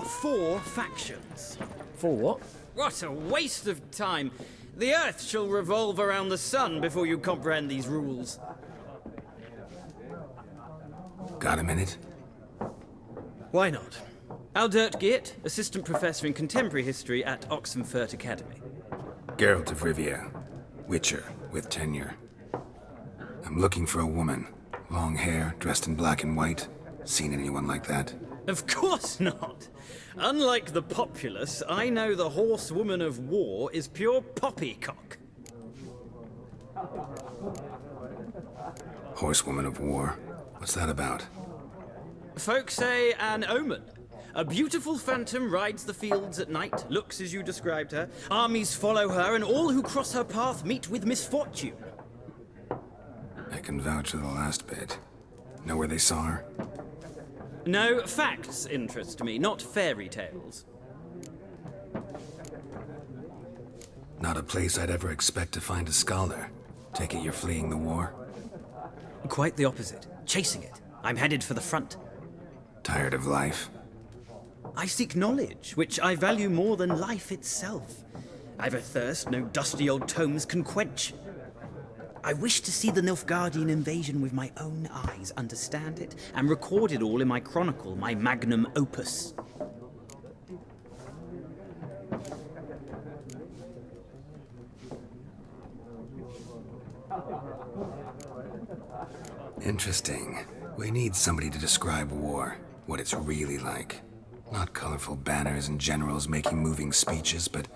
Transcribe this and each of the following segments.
4 factions. For what? What a waste of time. The Earth shall revolve around the sun before you comprehend these rules. Got a minute? Why not? Aldert Geert, Assistant Professor in Contemporary History at Oxenfurt Academy. Geralt of Rivia. Witcher, with tenure. I'm looking for a woman. Long hair, dressed in black and white. Seen anyone like that? Of course not. Unlike the populace, I know the horsewoman of war is pure poppycock. Horsewoman of war? What's that about? Folk say an omen. A beautiful phantom rides the fields at night, looks as you described her. Armies follow her, and all who cross her path meet with misfortune. I can vouch for the last bit. Know where they saw her? No, facts interest me, not fairy tales. Not a place I'd ever expect to find a scholar. Take it you're fleeing the war? Quite the opposite. Chasing it. I'm headed for the front. Tired of life? I seek knowledge, which I value more than life itself. I've a thirst no dusty old tomes can quench. I wish to see the Nilfgaardian invasion with my own eyes, understand it, and record it all in my chronicle, my magnum opus. Interesting. We need somebody to describe war, what it's really like. Not colorful banners and generals making moving speeches, but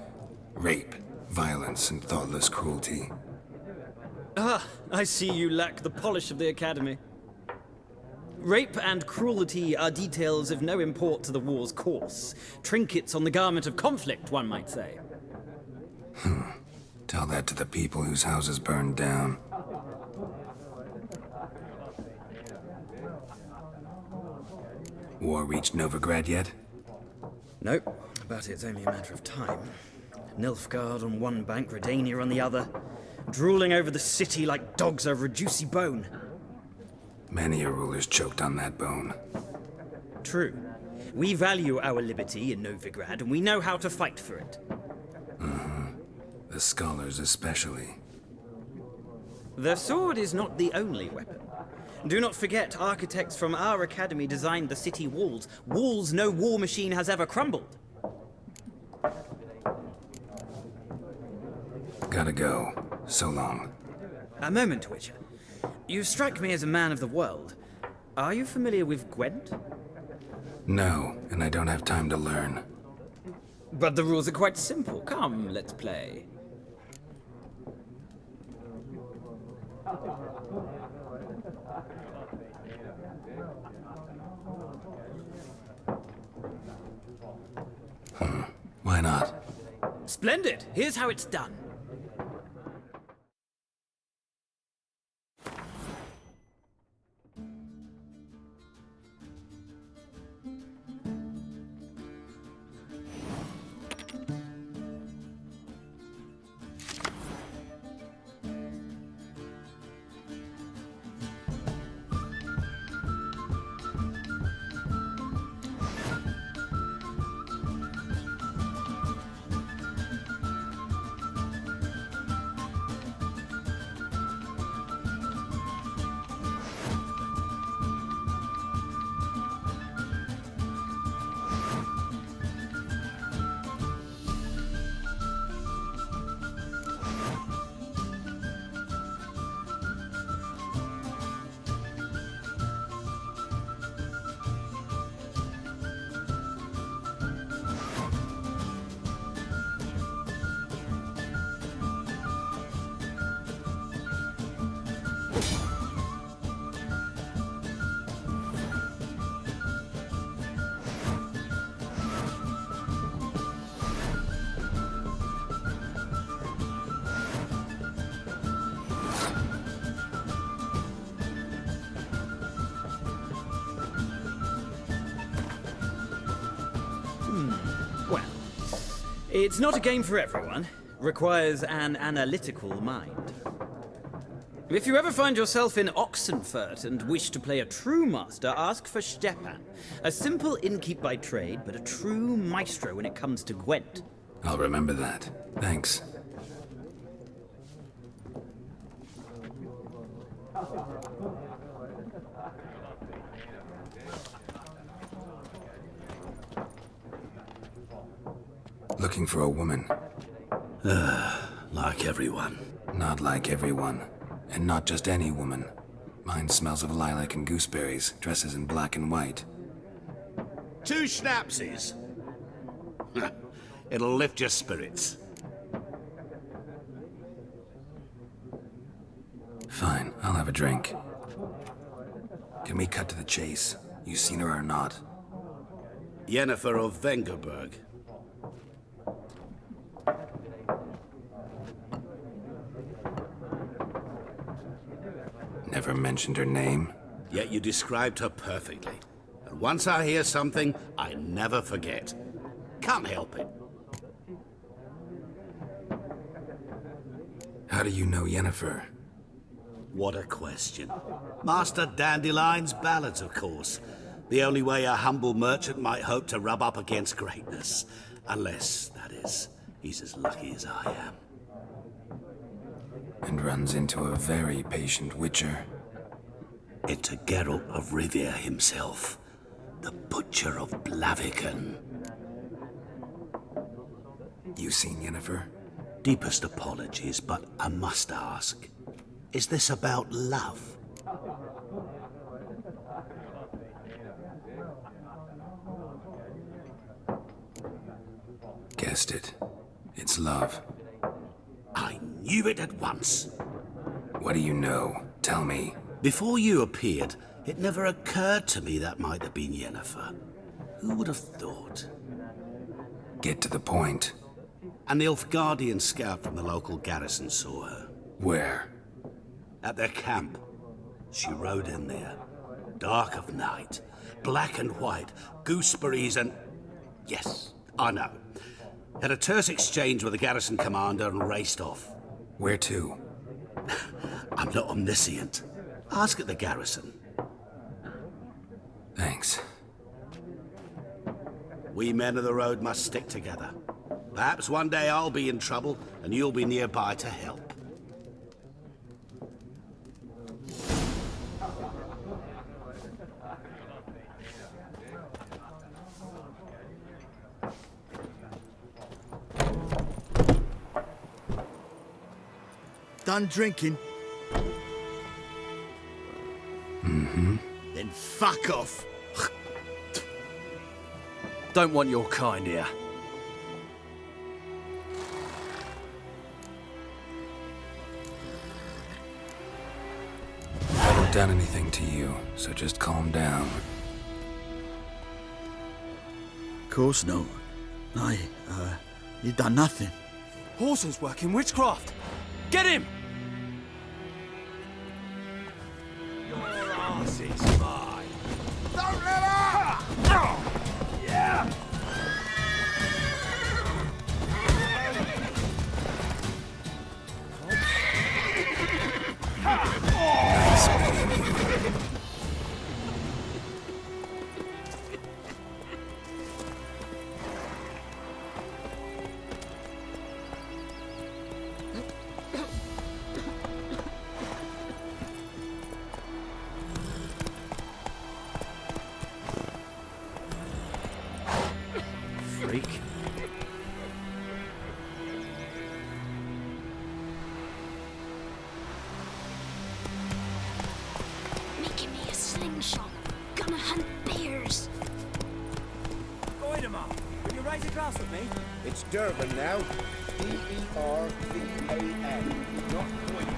rape, violence, and thoughtless cruelty. Ah, I see you lack the polish of the Academy. Rape and cruelty are details of no import to the war's course. Trinkets on the garment of conflict, one might say. Tell that to the people whose houses burned down. War reached Novigrad yet? Nope, but it's only a matter of time. Nilfgaard on one bank, Redania on the other, drooling over the city like dogs over a juicy bone. Many a ruler's choked on that bone. True. We value our liberty in Novigrad, and we know how to fight for it. The scholars especially. The sword is not the only weapon. Do not forget, architects from our academy designed the city walls. Walls no war machine has ever crumbled. Gotta go. So long. A moment, Witcher. You strike me as a man of the world. Are you familiar with Gwent? No, and I don't have time to learn. But the rules are quite simple. Come, let's play. Why not? Splendid! Here's how it's done. Well, it's not a game for everyone. Requires an analytical mind. If you ever find yourself in Oxenfurt and wish to play a true master, ask for Stepan. A simple innkeep by trade, but a true maestro when it comes to Gwent. I'll remember that. Thanks. Looking for a woman. Like everyone. Not like everyone. And not just any woman. Mine smells of lilac and gooseberries, dresses in black and white. 2 schnapsies. It'll lift your spirits. Fine, I'll have a drink. Can we cut to the chase? You seen her or not? Yennefer of Vengerberg. Never mentioned her name. Yet you described her perfectly. And once I hear something, I never forget. Can't help it. How do you know Yennefer? What a question. Master Dandelion's ballads, of course. The only way a humble merchant might hope to rub up against greatness. Unless, that is, he's as lucky as I am. And runs into a very patient witcher. Into Geralt of Rivia himself. The Butcher of Blaviken. You seen Yennefer? Deepest apologies, but I must ask. Is this about love? Guessed it. It's love. I knew it at once. What do you know? Tell me. Before you appeared, it never occurred to me that might have been Yennefer. Who would have thought? Get to the point. An Nilfgaardian scout from the local garrison saw her. Where? At their camp. She rode in there. Dark of night. Black and white. Gooseberries and... Yes, I know. Had a terse exchange with the garrison commander and raced off. Where to? I'm not omniscient. Ask at the garrison. Thanks. We men of the road must stick together. Perhaps one day I'll be in trouble and you'll be nearby to help. Done drinking? Mm-hmm. Then fuck off. Don't want your kind here. Haven't done anything to you, so just calm down. Of course no. You done nothing. Horson's working witchcraft. Get him! Your ass is mine. Don't let her! Yeah! Nice meeting you. Freak. Making me a slingshot. Gonna hunt bears. Goidemar, will you raise a glass with me? It's Durban now. D-E-R-V-A-N. Not Goidemar.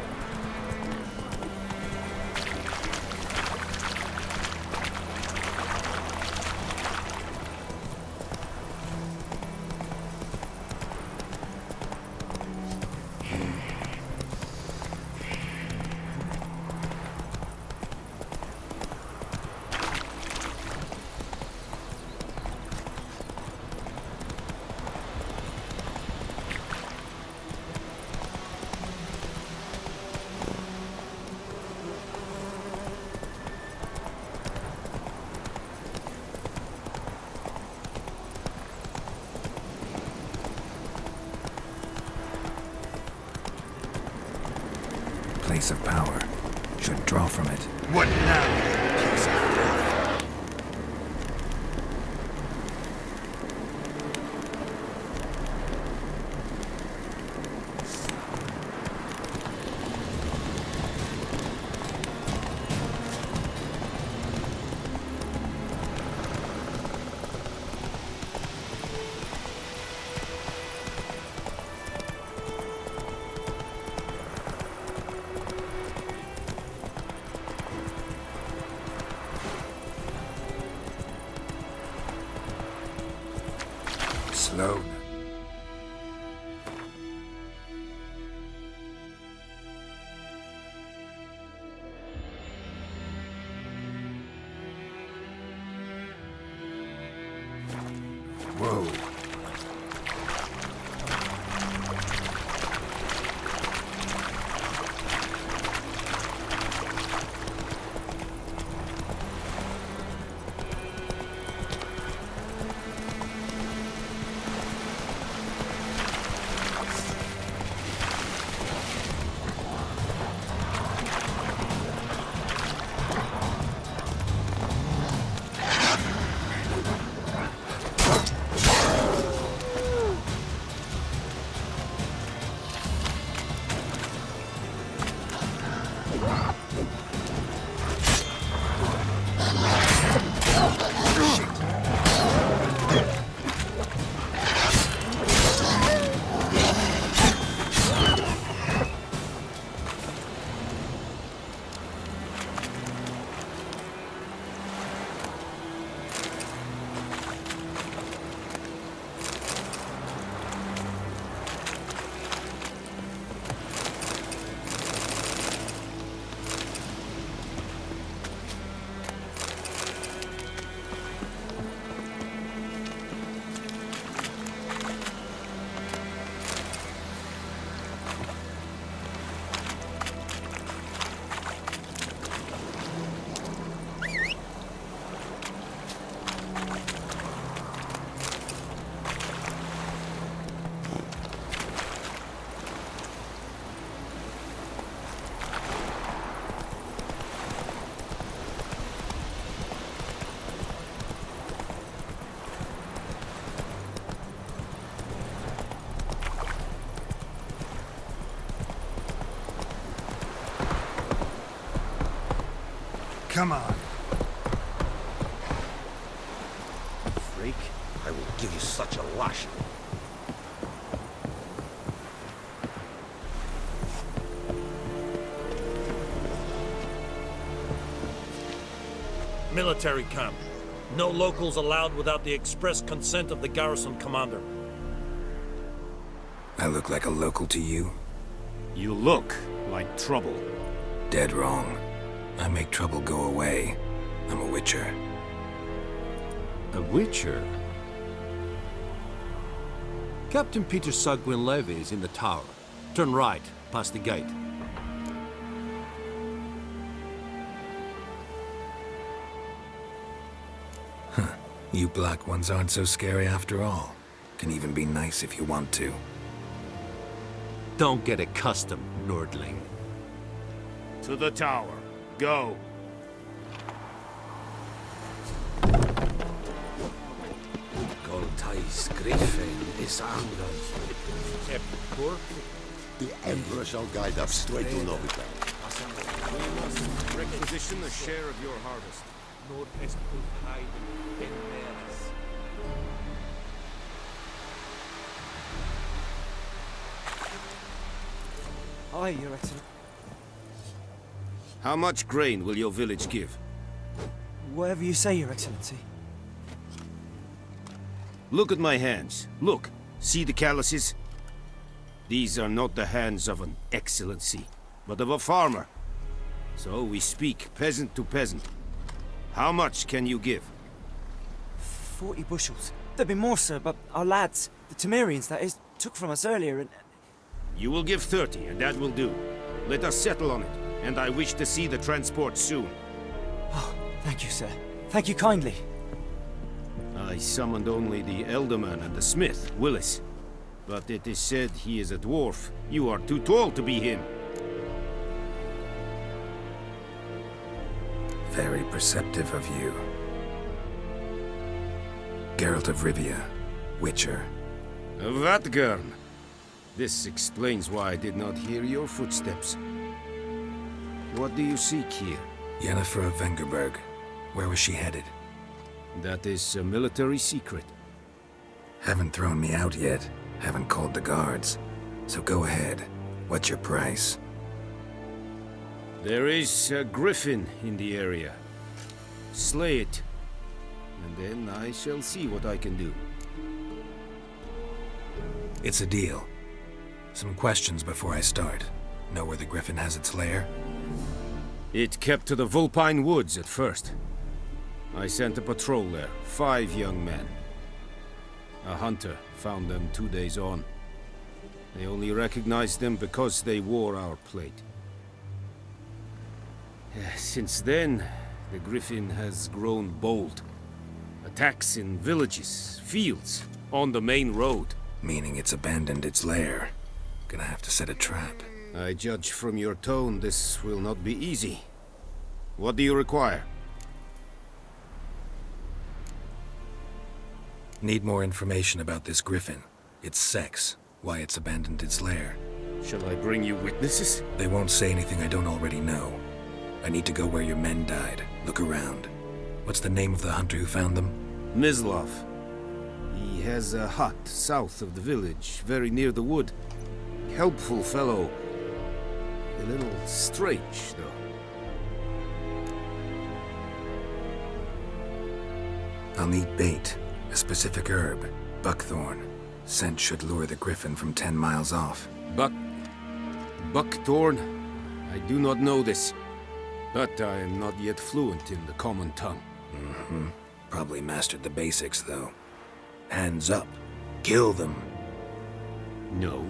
place of power. Should draw from it. What now, you piece of filth? Slow. Whoa. Come on. Freak, I will give you such a lashing. Military camp. No locals allowed without the express consent of the garrison commander. I look like a local to you? You look like trouble. Dead wrong. I make trouble go away. I'm a witcher. A witcher? Captain Peter Sagwin Levy is in the tower. Turn right, past the gate. You black ones aren't so scary after all. Can even be nice if you want to. Don't get accustomed, Nordling. To the tower. Go. Goltais Griffin is angered. The Emperor shall guide us straight to Novita. We must requisition a share of your harvest. Aye, Your Excellency. How much grain will your village give? Whatever you say, Your Excellency. Look at my hands. Look. See the calluses? These are not the hands of an excellency, but of a farmer. So we speak peasant to peasant. How much can you give? 40 bushels. There'd be more, sir, but our lads, the Temerians, that is, took from us earlier and... You will give 30, and that will do. Let us settle on it, and I wish to see the transport soon. Oh, thank you, sir. Thank you kindly. I summoned only the Elderman and the smith, Willis. But it is said he is a dwarf. You are too tall to be him. Very perceptive of you. Geralt of Rivia, Witcher. Vatgern! This explains why I did not hear your footsteps. What do you seek here? Yennefer of Vengerberg. Where was she headed? That is a military secret. Haven't thrown me out yet. Haven't called the guards. So go ahead. What's your price? There is a griffin in the area. Slay it, and then I shall see what I can do. It's a deal. Some questions before I start. Know where the griffin has its lair? It kept to the Vulpine Woods at first. I sent a patrol there, 5 young men. A hunter found them 2 days on. They only recognized them because they wore our plate. Since then, the griffin has grown bold. Attacks in villages, fields, on the main road. Meaning it's abandoned its lair. Gonna have to set a trap. I judge from your tone this will not be easy. What do you require? Need more information about this griffin. Its sex, why it's abandoned its lair. Shall I bring you witnesses? They won't say anything I don't already know. I need to go where your men died. Look around. What's the name of the hunter who found them? Mislav. He has a hut south of the village, very near the wood. Helpful fellow. A little strange, though. I'll need bait. A specific herb. Buckthorn. Scent should lure the griffin from 10 miles off. Buckthorn? I do not know this. But I am not yet fluent in the common tongue. Mm-hmm. Probably mastered the basics, though. Hands up. Kill them. No.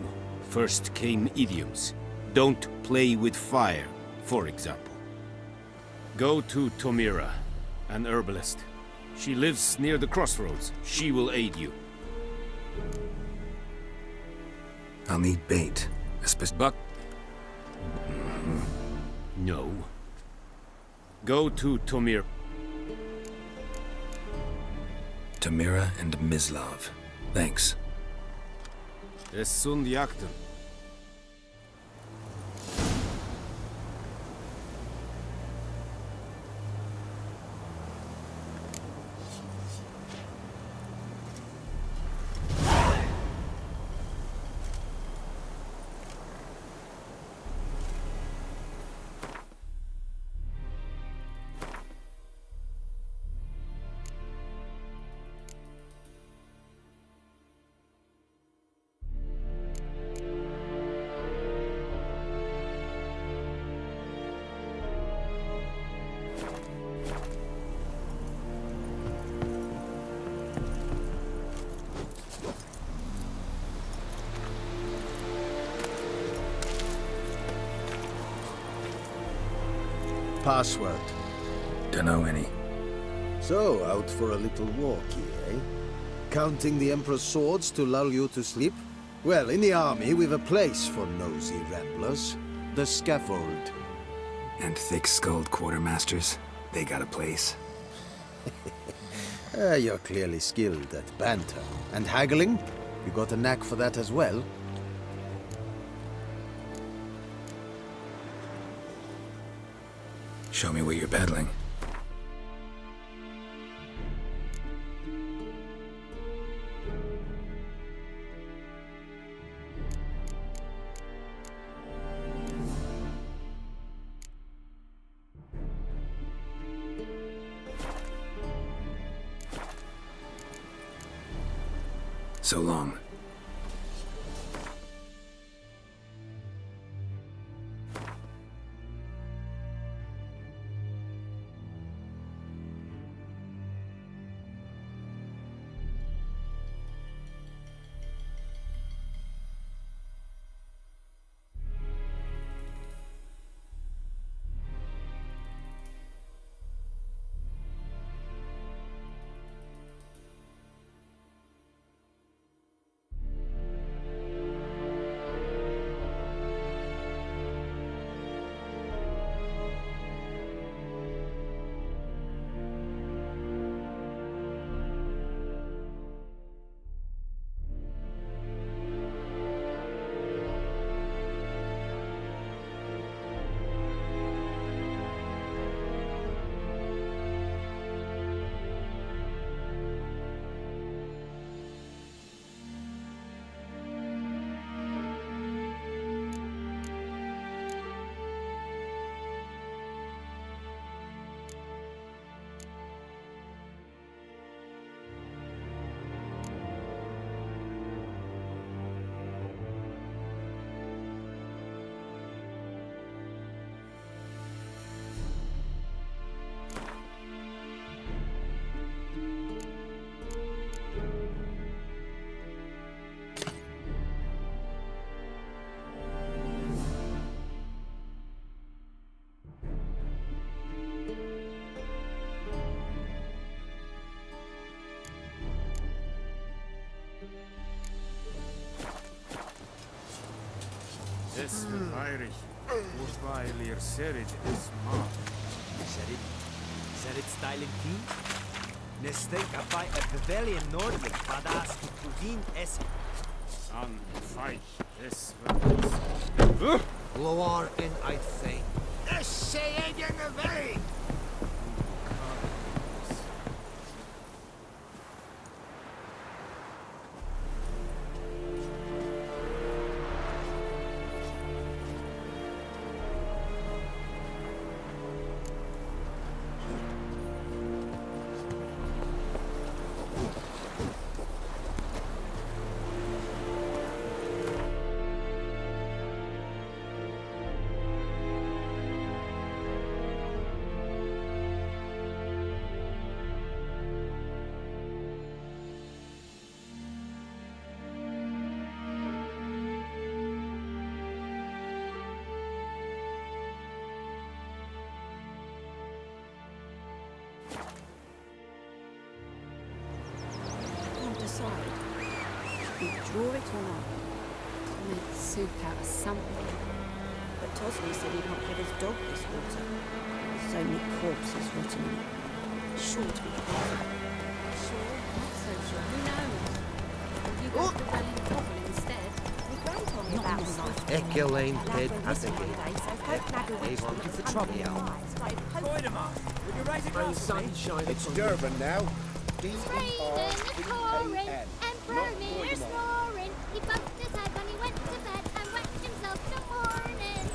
First came idioms. Don't play with fire, for example. Go to Tomira, an herbalist. She lives near the crossroads. She will aid you. I'll need bait. A specific... No. Go to Tomira. Tomira and Mislav. Thanks. Es sunt jakten. Password. Dunno any. So, out for a little walkie, eh? Counting the Emperor's swords to lull you to sleep? Well, in the army, we've a place for nosy ramblers. The scaffold. And thick-skulled quartermasters. They got a place. You're clearly skilled at banter. And haggling? You got a knack for that as well? Show me what you're peddling. So long. This Irish. Wobei ihr seid es mal. Serit styling key? Nestek abai a pavilion Nordic badass to Pudin es. An fight. This Loar in I'd say. Decide. Should we draw it or not? Make soup out of something. But Tosley said he'd not give his dog this water. There's so many corpses rotting in it. Sure to be poisoned. Sure, not so sure. Who knows? If you go to the well in Covel instead. My gran told me about the life. Echelane head At at the gate. Avon for trouble. Will you raise a glass for me? Sunshine. It's Durban now. Raven, pouring, Emperor near snoring. He bumped his head when he went to bed and wet himself till morning.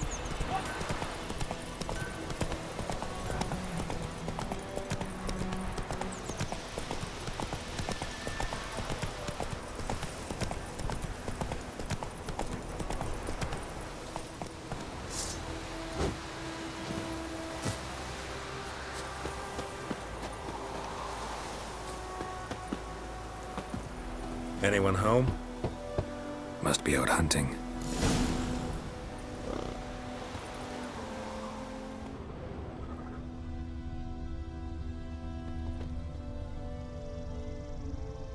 Anyone home? Must be out hunting.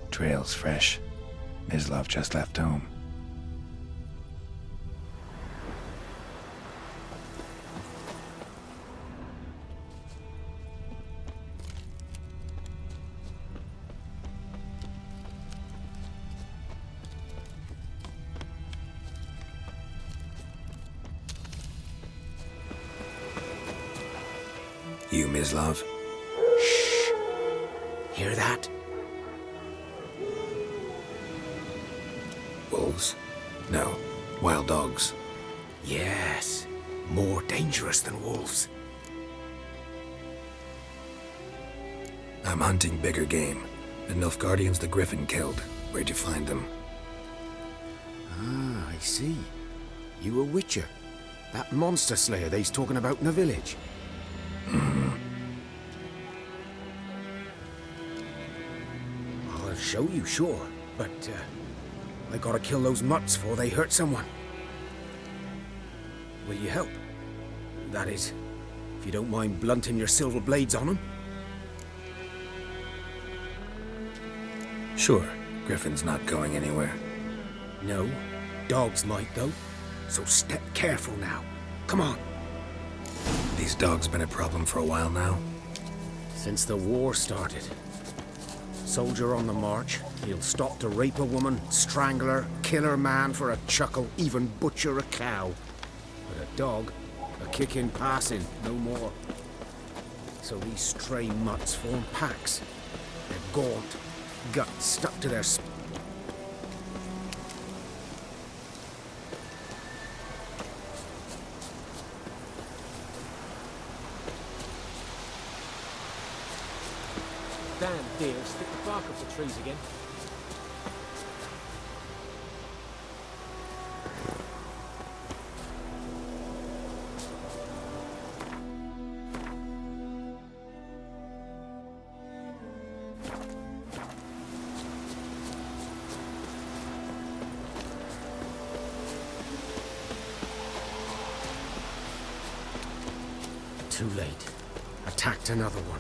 Trail's fresh. Mislav just left home. You, Mislav? Shh. Hear that? Wolves? No. Wild dogs. Yes. More dangerous than wolves. I'm hunting bigger game. The Nilfgaardians the Griffin killed. Where'd you find them? Ah, I see. You a witcher. That monster slayer they's talking about in the village. I'll show you, sure. But, I gotta kill those mutts before they hurt someone. Will you help? That is, if you don't mind blunting your silver blades on them. Sure. Griffin's not going anywhere. No, dogs might though. So step careful now. Come on. These dogs been a problem for a while now? Since the war started. Soldier on the march, he'll stop to rape a woman, strangle her, kill her man for a chuckle, even butcher a cow. But a dog, a kick in passing, no more. So these stray mutts form packs. They're gaunt, guts stuck to their Damn deer, stick the bark off the trees again. Too late. Attacked another one.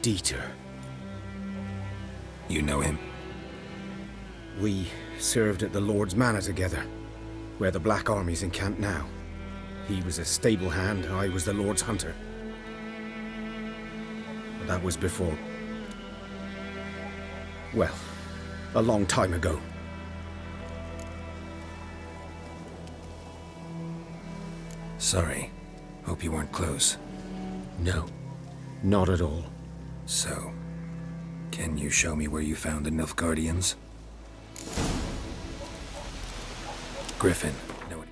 Dieter. You know him? We served at the Lord's Manor together, where the Black Army's encamped now. He was a stable hand, I was the Lord's hunter. But that was before... well, a long time ago. Sorry. Hope you weren't close. No, not at all. So, can you show me where you found the Nilfgaardians? Griffin. No.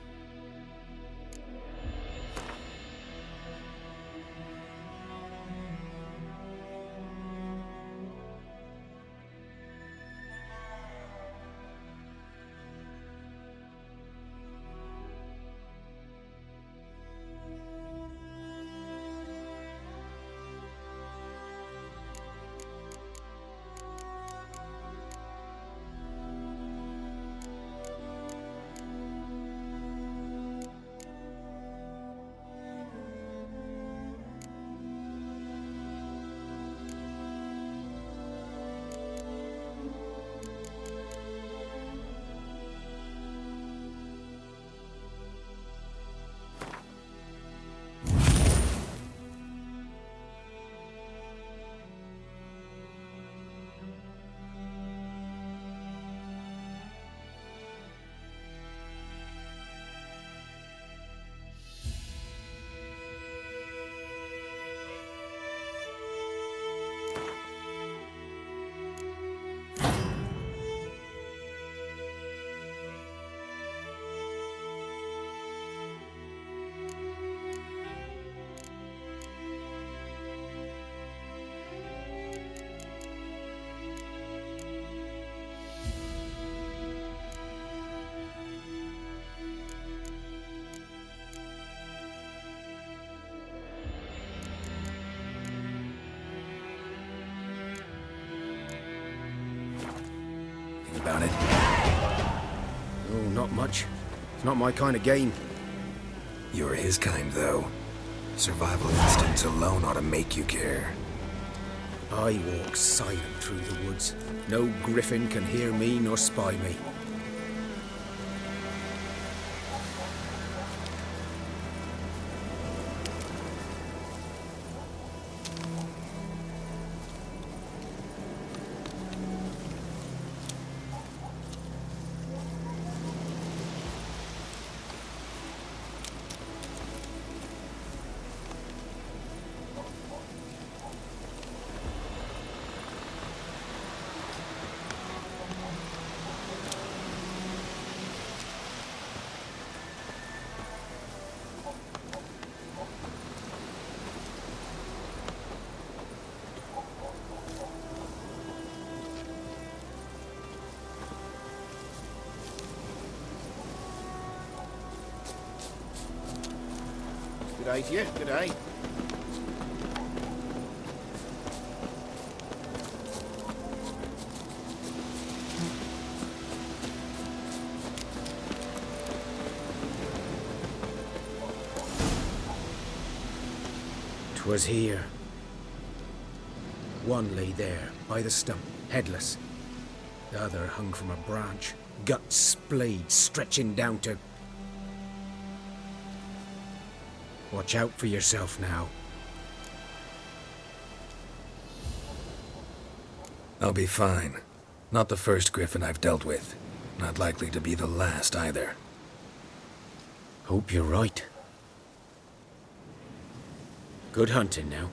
About it? Oh, not much. It's not my kind of game. You're his kind, though. Survival instincts alone ought to make you care. I walk silent through the woods. No griffin can hear me nor spy me. G'day to you, g'day. 'Twas here. One lay there, by the stump, headless. The other hung from a branch, guts splayed, stretching down to... Watch out for yourself now. I'll be fine. Not the first griffin I've dealt with. Not likely to be the last either. Hope you're right. Good hunting now.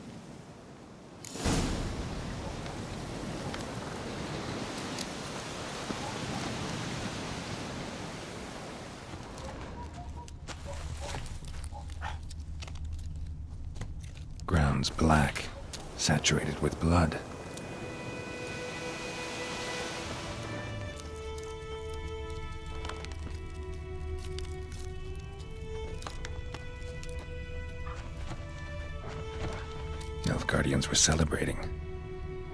Ground's black, saturated with blood. Nilfgaardians were celebrating.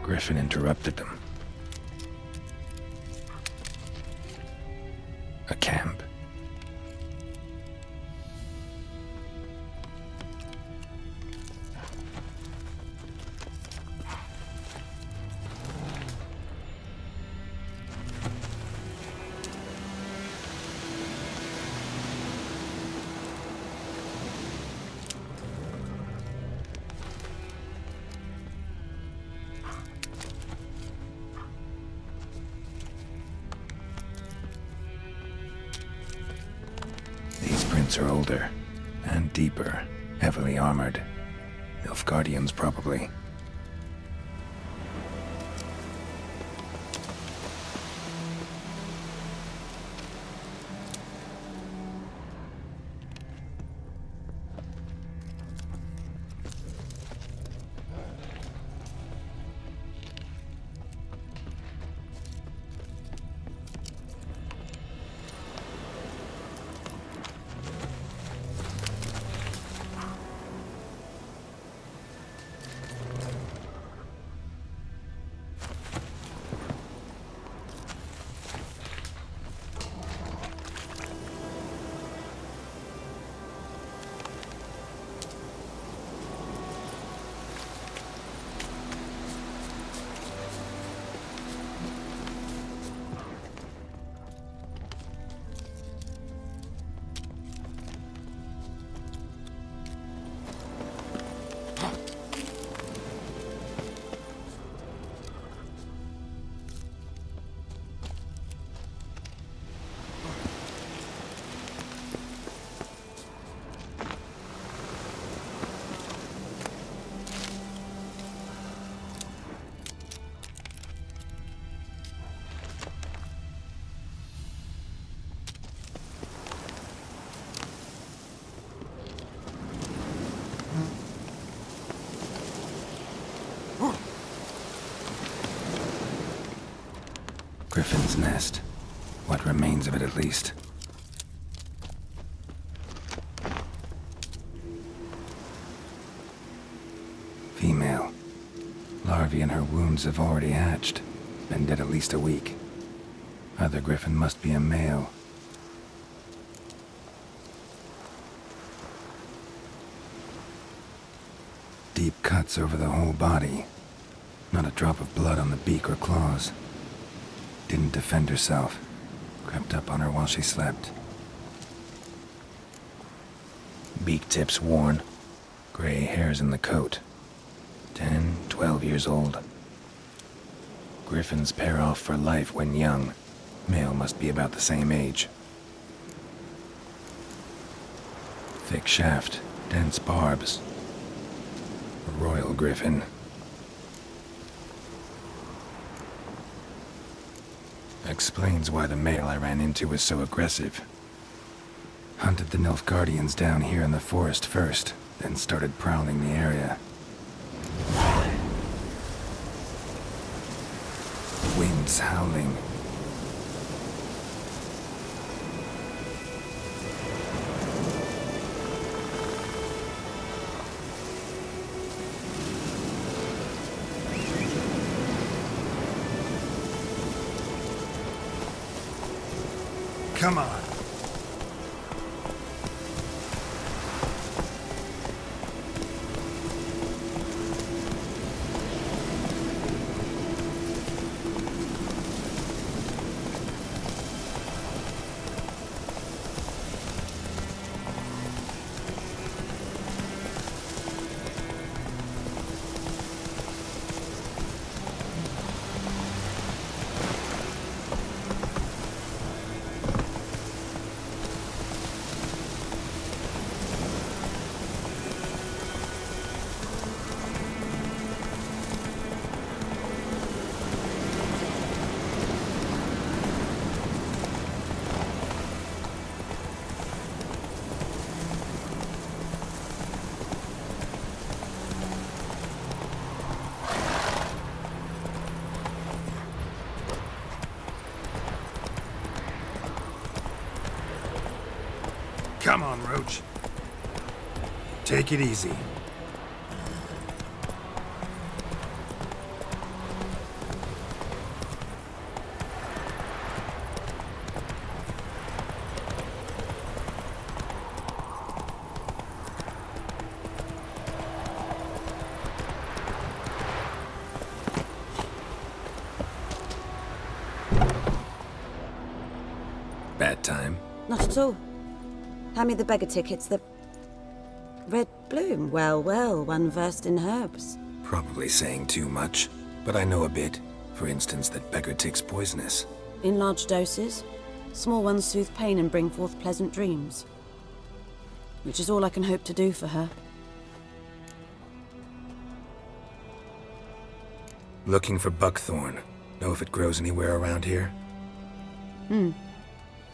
Griffin interrupted them. A camp. are older and deeper, heavily armored. Nilfgaardians, probably. Griffin's nest. What remains of it, at least. Female. Larvae in her wounds have already hatched. Been dead at least a week. Other griffin must be a male. Deep cuts over the whole body. Not a drop of blood on the beak or claws. Didn't defend herself. Crept up on her while she slept. Beak tips worn. Gray hairs in the coat. 10, 12 years old. Griffins pair off for life when young. Male must be about the same age. Thick shaft, dense barbs. A royal griffin. Explains why the male I ran into was so aggressive. Hunted the Nilfgaardians down here in the forest first, then started prowling the area. Winds howling. Come on. Come on, Roach. Take it easy. Bad time? Not at all. Hand me the beggar tickets, the red bloom. Well, well, one versed in herbs. Probably saying too much, but I know a bit. For instance, that beggar tick's poisonous. In large doses. Small ones soothe pain and bring forth pleasant dreams. which is all I can hope to do for her. Looking for buckthorn. Know if it grows anywhere around here?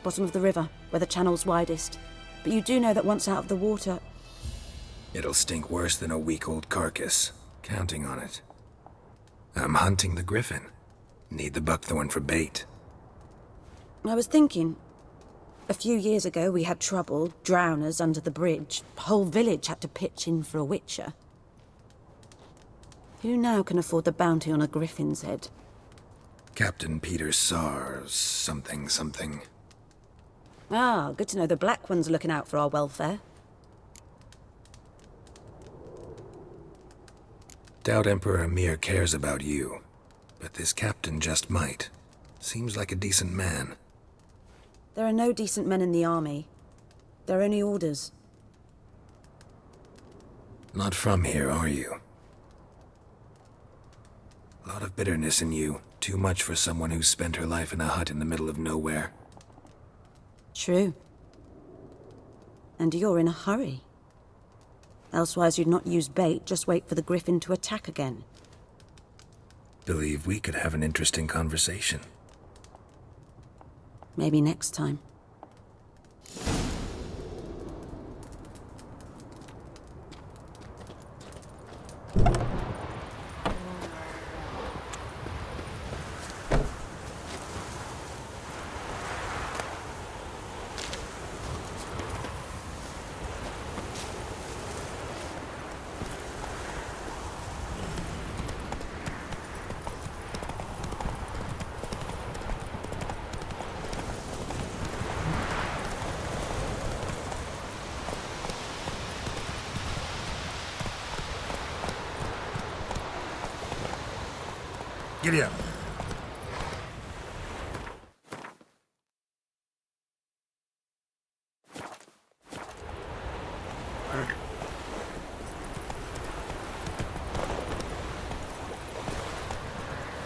Bottom of the river, where the channel's widest. But you do know that once out of the water... It'll stink worse than a week-old carcass. Counting on it. I'm hunting the griffin. Need the buckthorn for bait. I was thinking... A few years ago we had trouble, drowners under the bridge. The whole village had to pitch in for a witcher. Who now can afford the bounty on a griffin's head? Captain Peter Sars, something. Ah, good to know the Black One's looking out for our welfare. Doubt Emperor Emir cares about you, but this captain just might. Seems like a decent man. There are no decent men in the army. They're only orders. Not from here, are you? A lot of bitterness in you. Too much for someone who's spent her life in a hut in the middle of nowhere. True. And you're in a hurry. Elsewise you'd not use bait, just wait for the griffin to attack again. Believe we could have an interesting conversation. Maybe next time. Giddy up.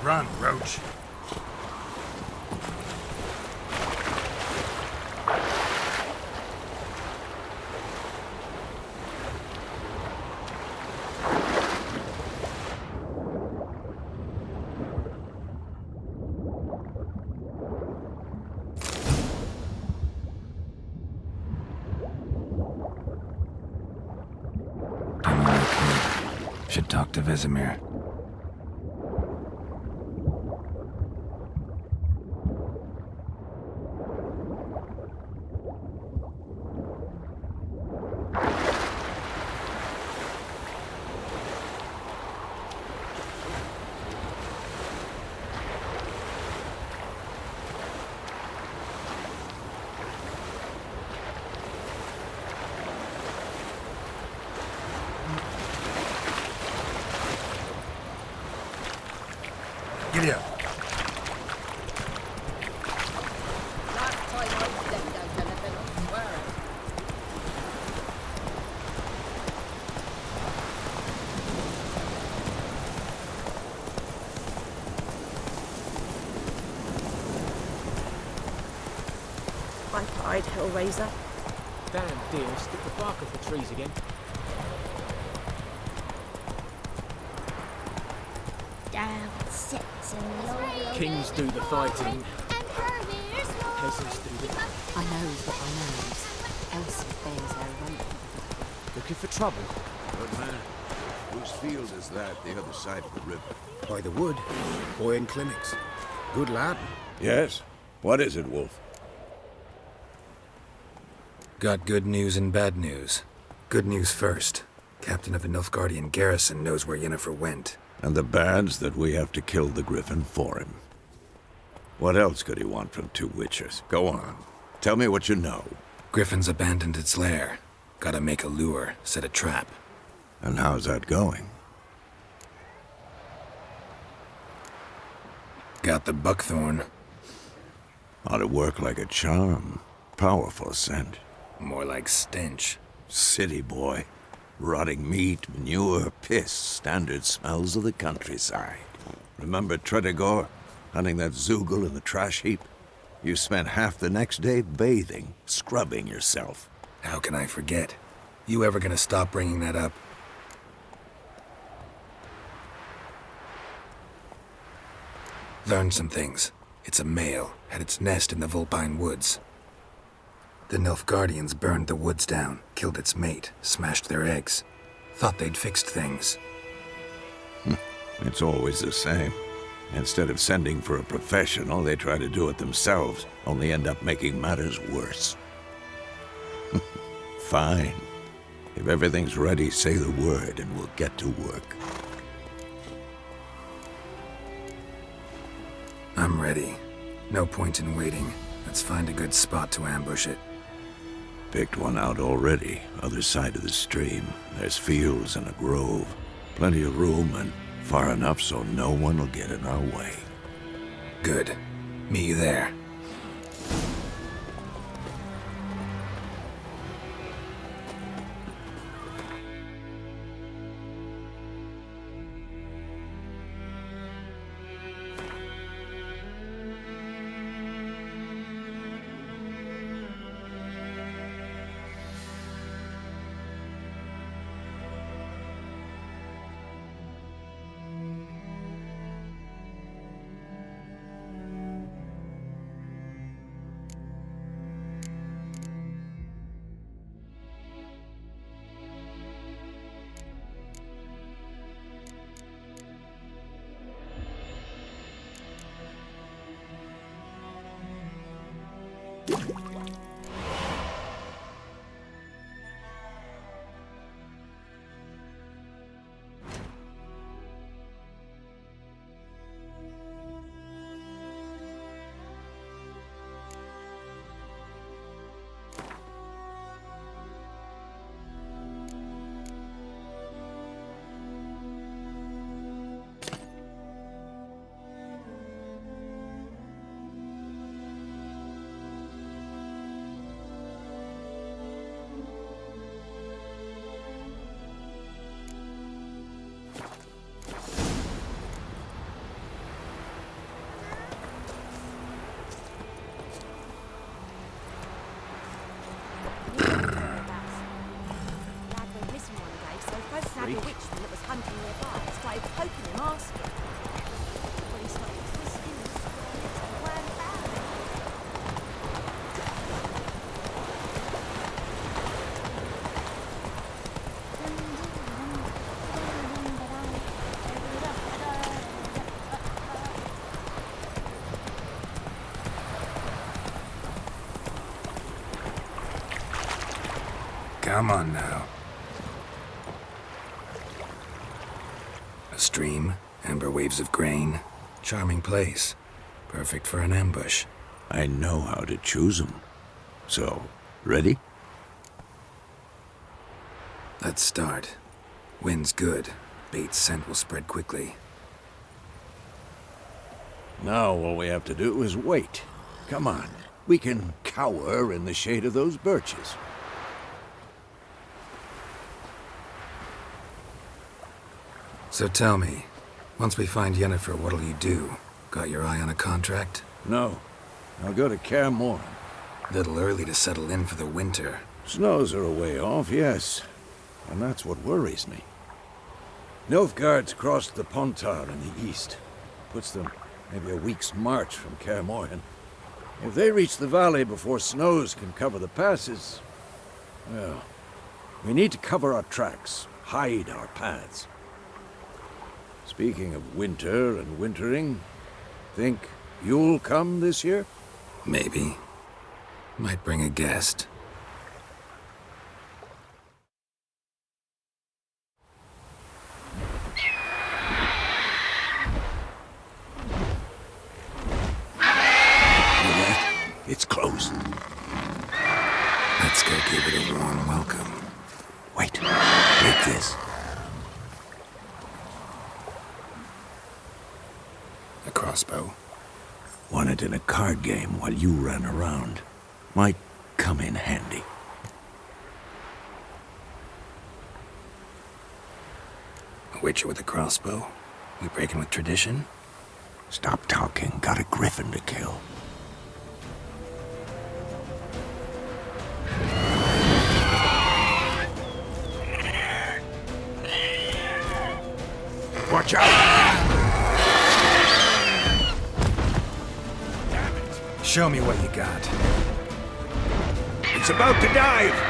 Run, Roach. Should talk to Vesemir. Giddy up. Last time I stepped out, Jonathan, I swear it. High-eyed Hellraiser. Damn deal, stick the bark off the trees again. Down, sits and low. Kings do the fighting. Peasants do the... I knows what I knows. Else bears her rump. Looking for trouble? Good man. Whose field is that, the other side of the river? By the wood. Boy in clinics. Good lad. Yes. What is it, Wolf? Got good news and bad news. Good news first. Captain of the Nilfgaardian garrison knows where Yennefer went. And the bad's that we have to kill the griffin for him. What else could he want from two witchers? Go on. Tell me what you know. Griffin's abandoned its lair. Gotta make a lure, set a trap. And how's that going? Got the buckthorn. Ought to work like a charm. Powerful scent. More like stench. City boy. Rotting meat, manure, piss. Standard smells of the countryside. Remember Tredegor? Hunting that Zoogle in the trash heap? You spent half the next day bathing, scrubbing yourself. How can I forget? You ever gonna stop bringing that up? Learned some things. It's a male, had its nest in the Vulpine Woods. The Nilfgaardians burned the woods down, killed its mate, smashed their eggs. Thought they'd fixed things. It's always the same. Instead of sending for a professional, they try to do it themselves, only end up making matters worse. Fine. If everything's ready, say the word and we'll get to work. I'm ready. No point in waiting. Let's find a good spot to ambush it. Picked one out already, other side of the stream. There's fields and a grove. Plenty of room and far enough so no one will get in our way. Good. Meet you there. Come on now. A stream, amber waves of grain. Charming place. Perfect for an ambush. I know how to choose them. So, ready? Let's start. Wind's good. Bait's scent will spread quickly. Now all we have to do is wait. Come on. We can cower in the shade of those birches. So tell me, once we find Yennefer, what'll you do? Got your eye on a contract? No. I'll go to Kaer Morhen. Little early to settle in for the winter. Snows are a way off, yes. And that's what worries me. Nilfgaard's crossed the Pontar in the east. Puts them maybe a week's march from Kaer Morhen. If they reach the valley before snows can cover the passes, well, we need to cover our tracks, hide our paths. Speaking of winter and wintering, think you'll come this year? Maybe. Might bring a guest. It's close. Let's go give it a warm welcome. Wait, take this. A crossbow. Won it in a card game while you ran around. Might come in handy. A witcher with a crossbow? We breaking with tradition? Stop talking. Got a griffin to kill. Watch out! Show me what you got. It's about to dive!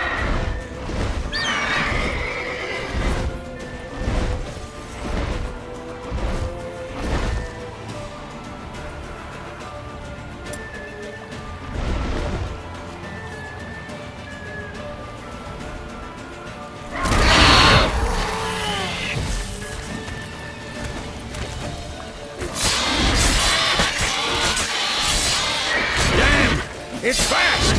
It's fast!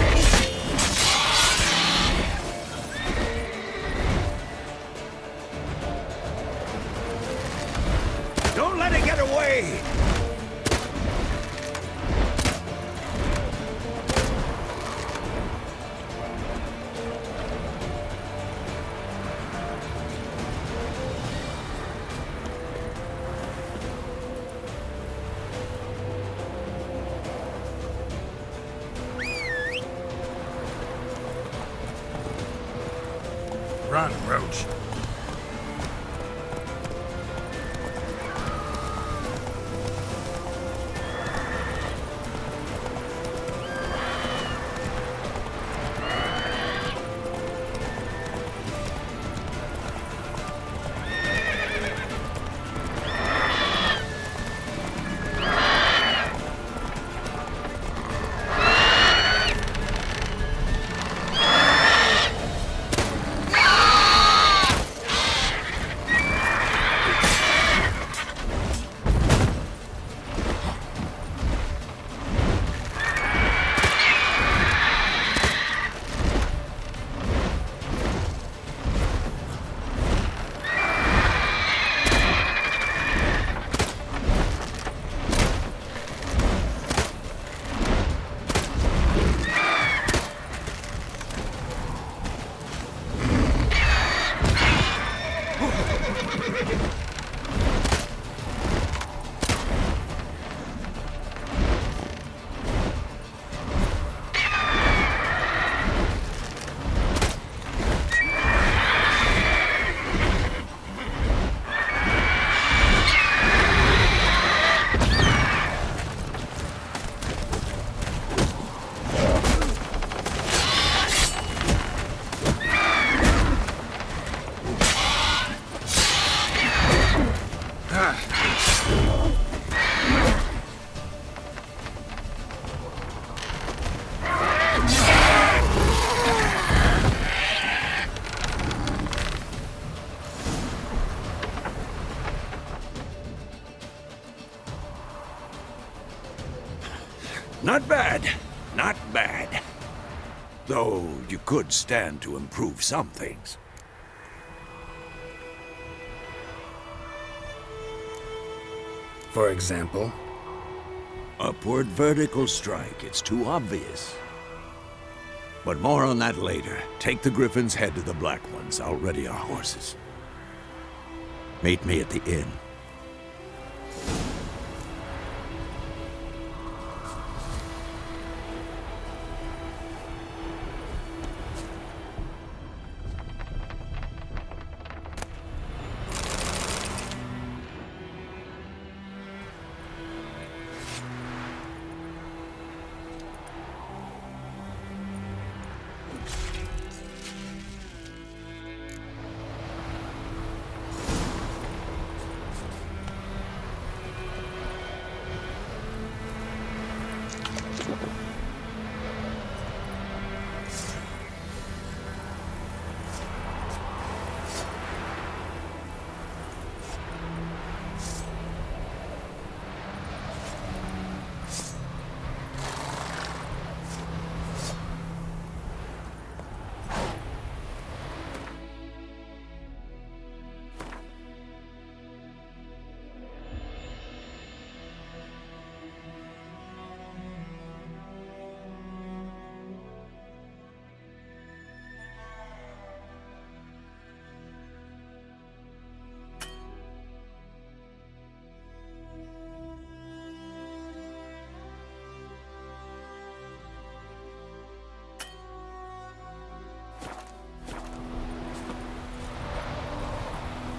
Don't let it get away! Run, Roach. Not bad. Not bad. Though you could stand to improve some things. For example? Upward vertical strike. It's too obvious. But more on that later. Take the Griffin's head to the Black Ones. I'll ready our horses. Meet me at the inn.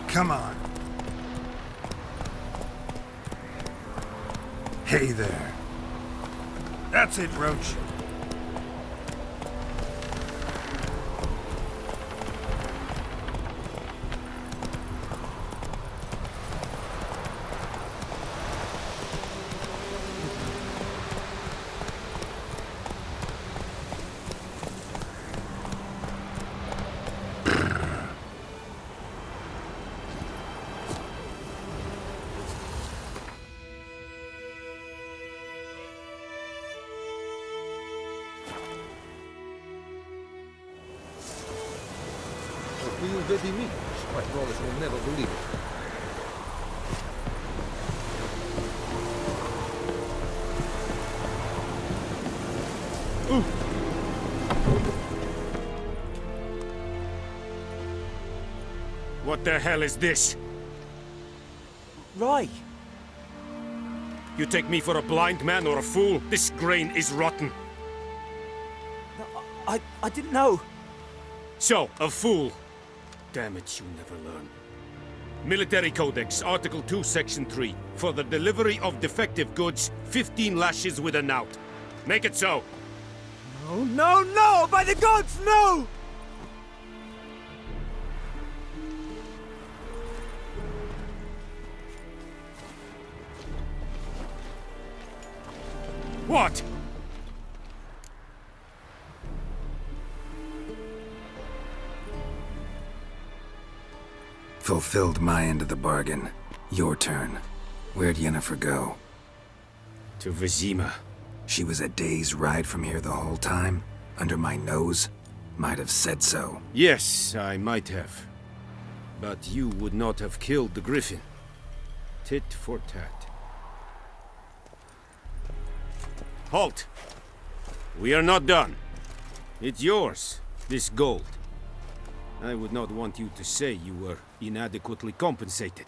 Come on. Hey there. That's it, Roach. You baby me. My brothers will never believe it. What the hell is this? Rye! You take me for a blind man or a fool? This grain is rotten. I didn't know. So, a fool. Damn it, you never learn. Military Codex, Article 2, Section 3. For the delivery of defective goods, 15 lashes with a knout. Make it so. No, no, no! By the gods, no! What? Fulfilled my end of the bargain. Your turn. Where'd Yennefer go? To Vizima. She was a day's ride from here the whole time? Under my nose? Might have said so. Yes, I might have. But you would not have killed the griffin. Tit for tat. Halt! We are not done. It's yours, this gold. I would not want you to say you were inadequately compensated.